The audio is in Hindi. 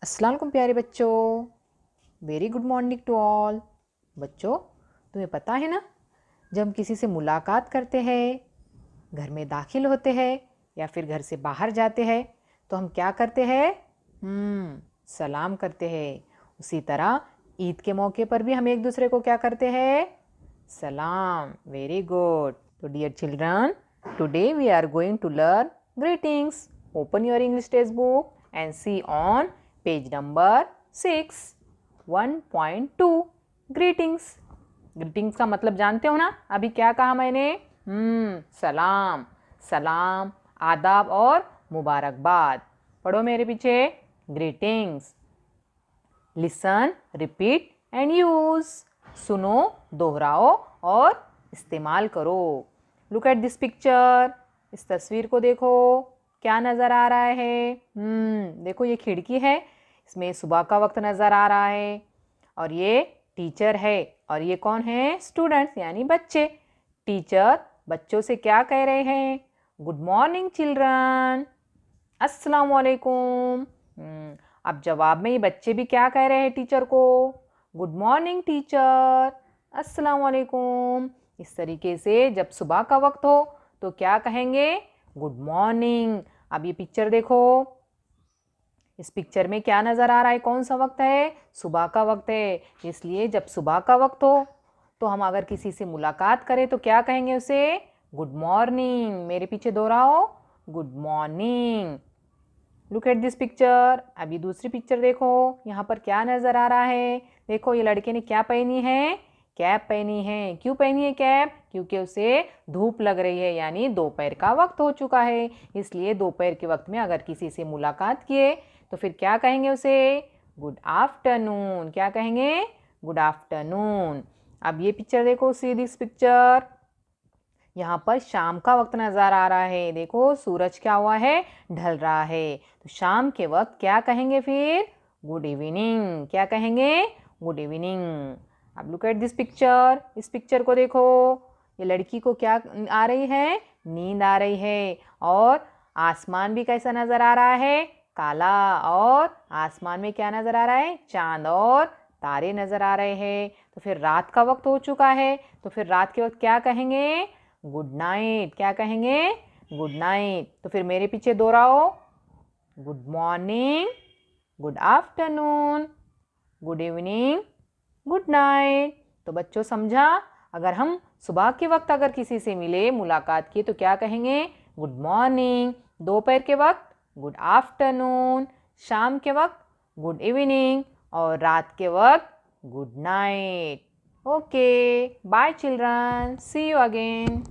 अस्सलाम वालेकुम प्यारे बच्चों। Very good morning to all. बच्चों, तुम्हें पता है ना, जब हम किसी से मुलाकात करते हैं, घर में दाखिल होते हैं या फिर घर से बाहर जाते हैं तो हम क्या करते हैं? सलाम करते हैं। उसी तरह ईद के मौके पर भी हम एक दूसरे को क्या करते हैं? सलाम। Very good. तो dear children, today we are going to learn greetings. Open your English text book and see on page number 6 1.2 greetings। Greetings का मतलब जानते हो ना? अभी क्या कहा मैंने? सलाम। सलाम, आदाब और मुबारकबाद। पढ़ो मेरे पीछे। Greetings. Listen, repeat and use. सुनो, दोहराओ और इस्तेमाल करो। Look at this picture. इस तस्वीर को देखो, क्या नज़र आ रहा है? देखो, ये खिड़की है, इसमें सुबह का वक्त नज़र आ रहा है और ये टीचर है और ये कौन है? स्टूडेंट्स यानी बच्चे। टीचर बच्चों से क्या कह रहे हैं? गुड मॉर्निंग चिल्ड्रन, अस्सलाम वालेकुम। अब जवाब में ये बच्चे भी क्या कह रहे हैं टीचर को? गुड मॉर्निंग टीचर, अस्सलाम वालेकुम। इस तरीके से जब सुबह का वक्त हो तो क्या कहेंगे? Good morning. अब ये पिक्चर देखो, इस पिक्चर में क्या नज़र आ रहा है? कौन सा वक्त है? सुबह का वक्त है। इसलिए जब सुबह का वक्त हो तो हम अगर किसी से मुलाकात करें तो क्या कहेंगे उसे? Good morning. मेरे पीछे दोहराओ, good morning. Look at this picture. अभी दूसरी पिक्चर देखो, यहाँ पर क्या नज़र आ रहा है? देखो, ये लड़के ने क्या पहनी है? कैप पहनी है। क्यों पहनी है कैप? क्योंकि उसे धूप लग रही है, यानी दोपहर का वक्त हो चुका है। इसलिए दोपहर के वक्त में अगर किसी से मुलाकात किए तो फिर क्या कहेंगे उसे? Good afternoon. क्या कहेंगे? Good afternoon. अब ये पिक्चर देखो, सी दिस पिक्चर। यहाँ पर शाम का वक्त नज़र आ रहा है। देखो, सूरज क्या हुआ है? ढल रहा है। तो शाम के वक्त क्या कहेंगे फिर? Good evening. क्या कहेंगे? Good evening. अब लुक एट दिस पिक्चर। इस पिक्चर को देखो, ये लड़की को क्या आ रही है? नींद आ रही है और आसमान भी कैसा नज़र आ रहा है? काला। और आसमान में क्या नज़र आ रहा है? चांद और तारे नज़र आ रहे हैं। तो फिर रात का वक्त हो चुका है, तो फिर रात के वक्त क्या कहेंगे? Good night. क्या कहेंगे? Good night. तो फिर मेरे पीछे दोहराओ, good morning, good afternoon, good evening, good night. तो बच्चों, समझा? अगर हम सुबह के वक्त अगर किसी से मिले, मुलाकात की, तो क्या कहेंगे? Good morning. दोपहर के वक्त गुड आफ्टरनून, शाम के वक्त गुड इवनिंग और रात के वक्त good night. Okay, bye children, see you again.